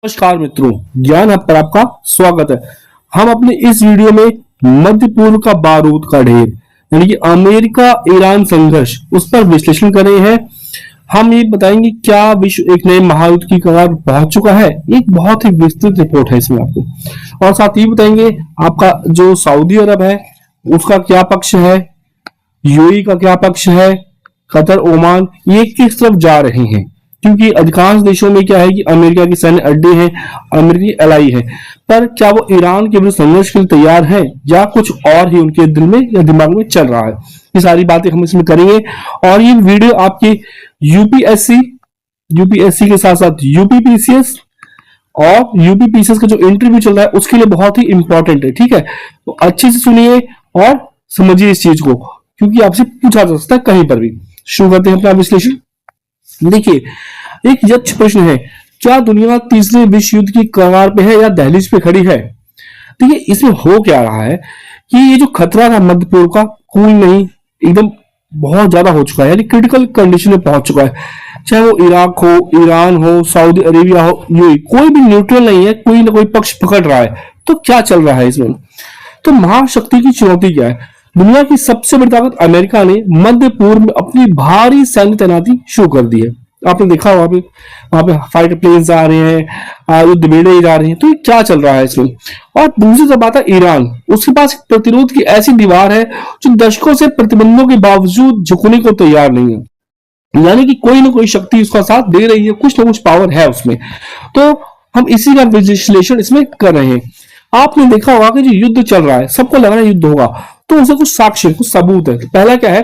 नमस्कार मित्रों, ज्ञान हब पर आपका स्वागत है। हम अपने इस वीडियो में मध्य पूर्व का बारूद का ढेर यानी कि अमेरिका ईरान संघर्ष उस पर विश्लेषण कर रहे हैं। हम ये बताएंगे क्या विश्व एक नए महायुद्ध की कगार पहुंच चुका है। एक बहुत ही विस्तृत रिपोर्ट है इसमें आपको, और साथ ही बताएंगे आपका जो सऊदी अरब है उसका क्या पक्ष है, यूएई का क्या पक्ष है, कतर ओमान ये किस तरफ जा रहे हैं, क्योंकि अधिकांश देशों में क्या है कि अमेरिका के सैन्य अड्डे हैं, अमेरिकी एलाई है, पर क्या वो ईरान के विरुद्ध संघर्ष के लिए तैयार है या कुछ और ही उनके दिल में या दिमाग में चल रहा है। ये सारी बातें हम इसमें करेंगे। और ये वीडियो आपके यूपीएससी के साथ साथ यूपीपीसीएस और यूपीपीसीएस का जो इंटरव्यू चल रहा है उसके लिए बहुत ही इंपॉर्टेंट है। ठीक है, तो अच्छे से सुनिए और समझिए इस चीज को, क्योंकि आपसे पूछा जा सकता है कहीं पर भी। शुरू करते हैं अपना विश्लेषण। देखिए, एक यक्ष प्रश्न है, क्या दुनिया तीसरे विश्व युद्ध की कगार पे है या दहलीज पे खड़ी है। देखिए, इसमें हो क्या रहा है कि ये जो खतरा था मध्य पूर्व का कोई नहीं, एकदम बहुत ज्यादा हो चुका है, यानी क्रिटिकल कंडीशन में पहुंच चुका है। चाहे वो इराक हो, ईरान हो, सऊदी अरेबिया हो, यूएई, कोई भी न्यूट्रल नहीं है, कोई ना कोई पक्ष पकड़ रहा है। तो क्या चल रहा है इसमें, तो महाशक्ति की चुनौती क्या है। दुनिया की सबसे बड़ी ताकत अमेरिका ने मध्य पूर्व में अपनी भारी सैन्य तैनाती शुरू कर दी है। आपने देखा वहां पे फाइटर प्लेन्स आ रहे हैं, युद्ध बेड़े जा रहे हैं। तो ये क्या चल रहा है इसमें। और दूसरी तरफ आता है ईरान, उसके पास प्रतिरोध की ऐसी दीवार है जो दशकों से प्रतिबंधों के बावजूद झुकने को तैयार नहीं है, यानी कि कोई ना कोई शक्ति उसका साथ दे रही है, कुछ ना कुछ पावर है उसमें। तो हम इसी का विश्लेषण इसमें कर रहे हैं। आपने देखा होगा कि जो युद्ध चल रहा है, सबको लग रहा है युद्ध होगा, तो उसे कुछ साक्ष्य, कुछ सबूत है। पहला क्या है,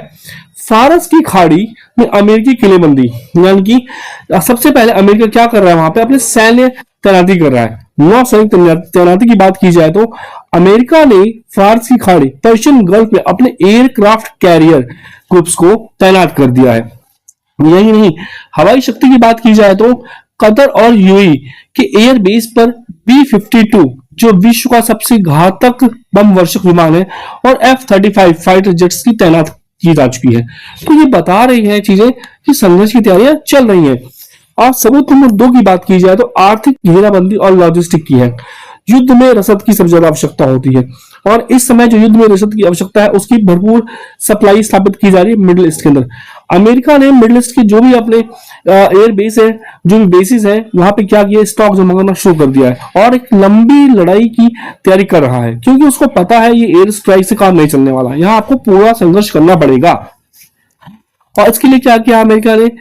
फारस की खाड़ी में अमेरिकी किलेबंदी, यानी कि सबसे पहले अमेरिका क्या कर रहा है, वहां पे अपने सैन्य तैनाती कर रहा है। नौसैनिक तैनाती की बात की जाए तो अमेरिका ने फारस की खाड़ी, पर्शियन गल्फ में अपने एयरक्राफ्ट कैरियर ग्रुप्स को तैनात कर दिया है। यही नहीं, हवाई शक्ति की बात की जाए तो कतर और यूएई के एयर बेस पर B-52 जो विश्व का सबसे घातक बम वर्षक विमान है और F-35 फाइटर जेट्स की तैनात की जा चुकी है। तो ये बता रही है चीजें कि संघर्ष की तैयारियां चल रही हैं। और सबूत नंबर 2 की बात की जाए तो आर्थिक घेराबंदी और लॉजिस्टिक की है। युद्ध में रसद की सबसे ज्यादा आवश्यकता होती है, और इस समय जो युद्ध में रसद की आवश्यकता है उसकी भरपूर सप्लाई स्थापित की जा रही है मिडिल ईस्ट के अंदर। अमेरिका ने मिडिल ईस्ट के जो भी अपने एयर बेस है, जो भी बेसिस है, वहां पे क्या किया, स्टॉक जमा करना शुरू कर दिया है और एक लंबी लड़ाई की तैयारी कर रहा है, क्योंकि उसको पता है ये एयर स्ट्राइक से काम नहीं चलने वाला, यहाँ आपको पूरा संघर्ष करना पड़ेगा। और इसके लिए क्या किया, अमेरिका ने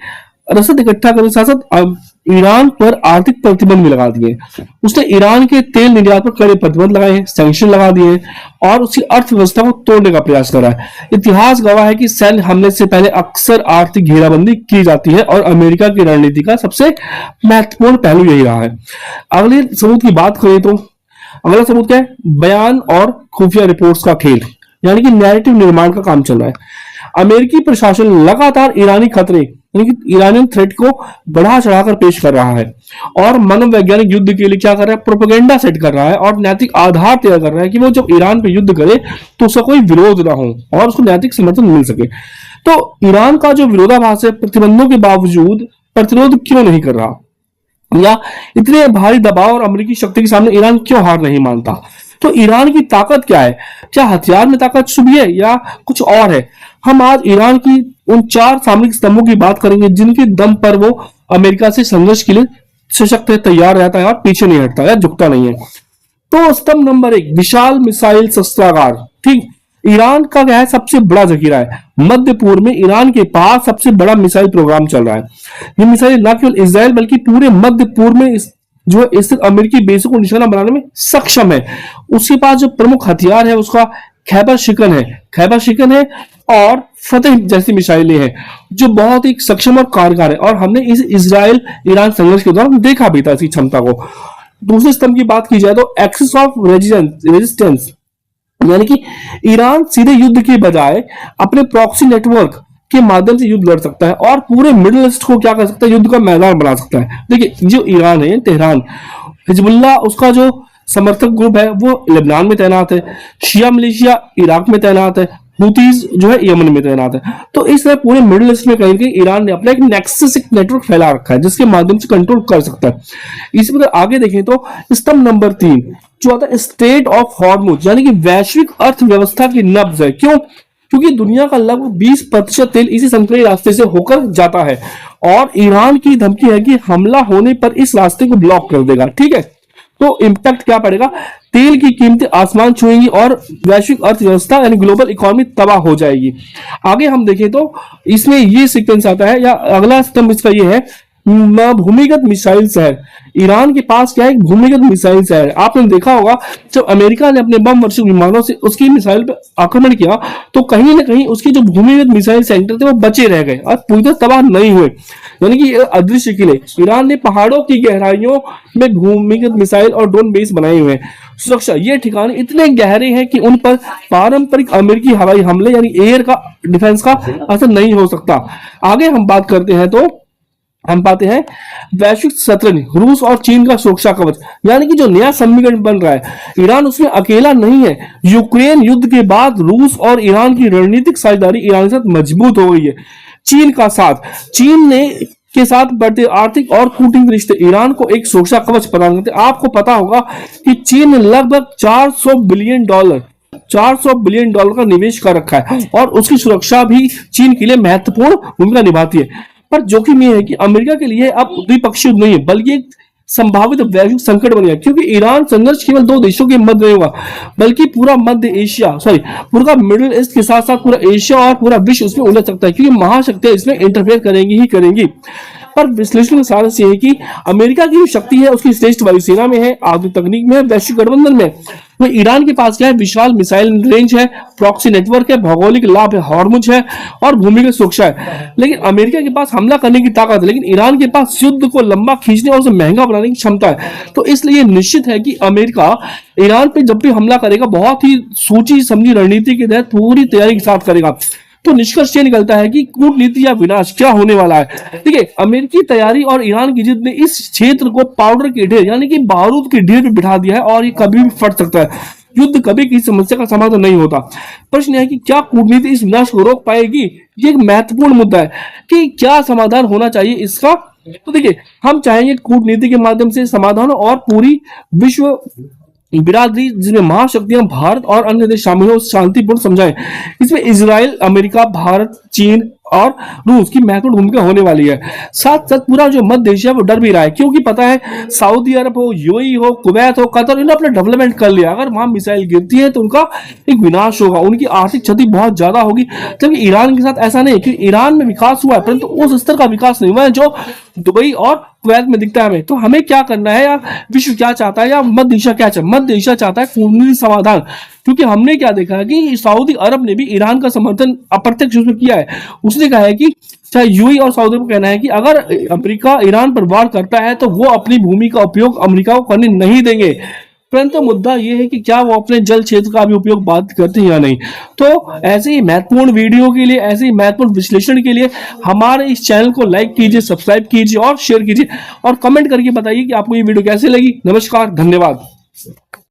रसद इकट्ठा करने के साथ साथ ईरान पर आर्थिक प्रतिबंध भी लगा दिए। उसने ईरान के तेल निर्यात पर कड़े प्रतिबंध लगाए हैं, सैंक्शन लगा दिए हैं और उसकी अर्थव्यवस्था को तोड़ने का प्रयास कर रहा है। इतिहास गवाह है कि सैन्य हमले से पहले अक्सर आर्थिक घेराबंदी की जाती है और अमेरिका की रणनीति का सबसे महत्वपूर्ण पहलू यही रहा है। अगले सबूत की बात करें तो अगला सबूत क्या है, बयान और खुफिया रिपोर्ट्स का खेल, यानी कि नैरेटिव निर्माण का काम चल रहा है। अमेरिकी प्रशासन लगातार ईरानी खतरे यानी कि ईरानियन थ्रेट को बढ़ा चढ़ाकर पेश कर रहा है और मनोवैज्ञानिक युद्ध के लिए क्या कर रहा है, प्रोपेगेंडा सेट कर रहा है और नैतिक आधार तैयार कर रहा है कि वो जब ईरान पे युद्ध करे तो उसका कोई विरोध ना हो और उसको नैतिक समर्थन मिल सके। तो ईरान का जो विरोधाभास है, प्रतिबंधों के बावजूद प्रतिरोध क्यों नहीं कर रहा, या इतने भारी दबाव और अमेरिकी शक्ति के सामने ईरान क्यों हार नहीं मानता। तो ईरान की ताकत क्या है, क्या हथियार में ताकत छुपी है या कुछ और है। हम आज ईरान की उन 4 सामरिक स्तंभों की बात करेंगे जिनके दम पर वो अमेरिका से संघर्ष के लिए सशक्त है, तैयार रहता है और पीछे नहीं हटता या झुकता नहीं है। तो स्तंभ नंबर 1, विशाल मिसाइल शस्त्रागार। ठीक, ईरान का क्या है, सबसे बड़ा जखीरा है। मध्य पूर्व में ईरान के पास सबसे बड़ा मिसाइल प्रोग्राम चल रहा है। ये मिसाइल न केवल इसराइल बल्कि पूरे मध्य पूर्व में जो स्थित अमेरिकी बेसों को निशाना बनाने में सक्षम है। उसके पास जो प्रमुख हथियार है उसका खैबर शिकन है और फतेह जैसी मिसाइलें हैं जो बहुत ही सक्षम और कारगर है, और हमने इस इजराइल ईरान संघर्ष के दौरान देखा भी था इसकी क्षमता को। दूसरे स्तंभ की बात की जाए तो एक्सिस ऑफ रेजिस्टेंस, यानी कि ईरान सीधे युद्ध के बजाय अपने प्रॉक्सी नेटवर्क के माध्यम से युद्ध लड़ सकता है और पूरे मिडिल ईस्ट को क्या कर सकता है, युद्ध का मैदान बना सकता है। देखिए, जो ईरान है, तेहरान, हिजबुल्लाह उसका जो समर्थक ग्रुप है वो लेबनान में तैनात है, शिया मिलिशिया इराक में तैनात है, हुतीज जो है यमन में तैनात है। तो इस तरह पूरे मिडिल ईस्ट में कहीं ना कहीं ईरान ने अपना एक नेक्सस, एक नेटवर्क फैला रखा है जिसके माध्यम से कंट्रोल कर सकता है। इसी प्रकार आगे देखें तो स्तंभ नंबर 3 जो आता है स्टेट ऑफ हॉर्मुज, यानी कि वैश्विक अर्थव्यवस्था की नब्ज है। क्यों? क्योंकि दुनिया का लगभग 20% तेल इसी संकरी रास्ते से होकर जाता है और ईरान की धमकी है कि हमला होने पर इस रास्ते को ब्लॉक कर देगा। ठीक है, तो इंपैक्ट क्या पड़ेगा? तेल की कीमतें आसमान छुएंगी और वैश्विक अर्थव्यवस्था यानी ग्लोबल इकोनॉमी तबाह हो जाएगी। आगे हम देखें तो इसमें ये सीक्वेंस आता है, या अगला स्तंभ इसका ये है, भूमिगत मिसाइल शहर। ईरान के पास क्या है? एक भूमिगत मिसाइल शहर। आपने देखा होगा जब अमेरिका ने अपने बम वर्षक विमानों से उसकी मिसाइल पर आक्रमण किया तो कहीं ना कहीं उसके जो भूमिगत मिसाइल सेंटर थे वो बचे रह गए और पूरी तरह तबाह नहीं हुए, यानी कि अदृश्य किले। ईरान ने पहाड़ों की गहराइयों में भूमिगत मिसाइल और ड्रोन बेस बनाए हुए हैं। सुरक्षा, ये ठिकाने इतने गहरे हैं कि उन पर पारंपरिक अमेरिकी हवाई हमले यानी एयर का डिफेंस का असर नहीं हो सकता। आगे हम बात करते हैं तो हम पाते हैं वैश्विक शतरंज, रूस और चीन का सुरक्षा कवच, यानी कि जो नया समीकरण बन रहा है ईरान उसमें अकेला नहीं है। यूक्रेन युद्ध के बाद रूस और ईरान की रणनीतिक साझेदारी ईरान के साथ मजबूत हो गई है। चीन का साथ, चीन ने के साथ बढ़ते आर्थिक और कूटनीतिक रिश्ते ईरान को एक सुरक्षा कवच प्रदान करते हैं। आपको पता होगा कि चीन ने लगभग 400 बिलियन डॉलर का निवेश कर रखा है और उसकी सुरक्षा भी चीन के लिए महत्वपूर्ण भूमिका निभाती है। पर जोखिम यह है कि अमेरिका के लिए अब द्विपक्षीय युद्ध नहीं है बल्कि एक संभावित वैश्विक संकट बन गया, क्योंकि ईरान संघर्ष केवल 2 देशों के मध्य नहीं होगा बल्कि पूरा मध्य एशिया, पूरा मिडिल ईस्ट के साथ साथ पूरा एशिया और पूरा विश्व इसमें उलझ सकता है, क्योंकि महाशक्तियां इसमें इंटरफेयर करेंगी ही करेंगी। पर विश्लेषण का सारांश यह है कि अमेरिका की जो शक्ति है उसकी श्रेष्ठ वायुसेना में है, आधुनिक तकनीक में है, वैश्विक गठबंधन में। तो ईरान के पास क्या है? विशाल मिसाइल रेंज है, प्रॉक्सी नेटवर्क है, भौगोलिक लाभ है, हॉर्मुज है और भूमिगत सुरक्षा है। लेकिन अमेरिका के पास हमला करने की ताकत है, लेकिन ईरान के पास युद्ध को लंबा खींचने और उसे महंगा बनाने की क्षमता है। तो इसलिए निश्चित है कि अमेरिका ईरान पे जब भी हमला करेगा बहुत ही सोची समझी रणनीति के तहत पूरी तैयारी के साथ करेगा। तो निष्कर्ष ये निकलता है कि कूटनीति या विनाश क्या होने वाला है। ठीक है, अमेरिकी तैयारी और ईरान की जिद ने इस क्षेत्र को पाउडर के ढेर यानी कि बारूद के ढेर पे बिठा दिया है और ये कभी भी फट सकता है। युद्ध कभी किसी समस्या का समाधान नहीं होता। प्रश्न है कि क्या कूटनीति इस विनाश को रोक पाएगी? ये एक महत्वपूर्ण मुद्दा है कि क्या समाधान होना चाहिए इसका। तो देखिए, हम चाहेंगे कूटनीति के माध्यम से समाधान और पूरी विश्व बिरादरी जिसमें महाशक्तियां भारत और अन्य देश शामिल हो शांतिपूर्ण समझाएं। इसमें इजराइल, अमेरिका, भारत, चीन और रूस की महत्वपूर्ण भूमिका होने वाली है। साथ साथ पूरा जो मध्य एशिया वो डर भी रहा है, क्योंकि पता है सऊदी अरब हो, यूएई हो, कुवैत हो, कतर, इन्होंने अपना डेवलपमेंट कर लिया। अगर वहां मिसाइल गिरती है तो उनका एक विनाश होगा, उनकी आर्थिक क्षति बहुत ज्यादा होगी। जबकि ईरान के साथ ऐसा नहीं, क्योंकि ईरान में विकास हुआ है परंतु उस स्तर का विकास नहीं हुआ है जो दुबई और कुवैत में दिखता है हमें। तो हमें क्या करना है, या विश्व क्या चाहता है, या मध्य एशिया क्या चाहता है? मध्य एशिया चाहता है कूटनीतिक समाधान, क्योंकि हमने क्या देखा है कि सऊदी अरब ने भी ईरान का समर्थन अप्रत्यक्ष रूप से किया है। उसने कहा है कि चाहे यूएई और सऊदी को कहना है कि अगर अमेरिका ईरान पर वार करता है तो वो अपनी भूमि का उपयोग अमेरिका को करने नहीं देंगे। परंतु मुद्दा यह है कि क्या वो अपने जल क्षेत्र का भी उपयोग बात करते हैं या नहीं। तो ऐसे ही महत्वपूर्ण वीडियो के लिए, ऐसे ही महत्वपूर्ण विश्लेषण के लिए हमारे इस चैनल को लाइक कीजिए, सब्सक्राइब कीजिए और शेयर कीजिए और कमेंट करके बताइए कि आपको ये वीडियो कैसे लगी। नमस्कार, धन्यवाद।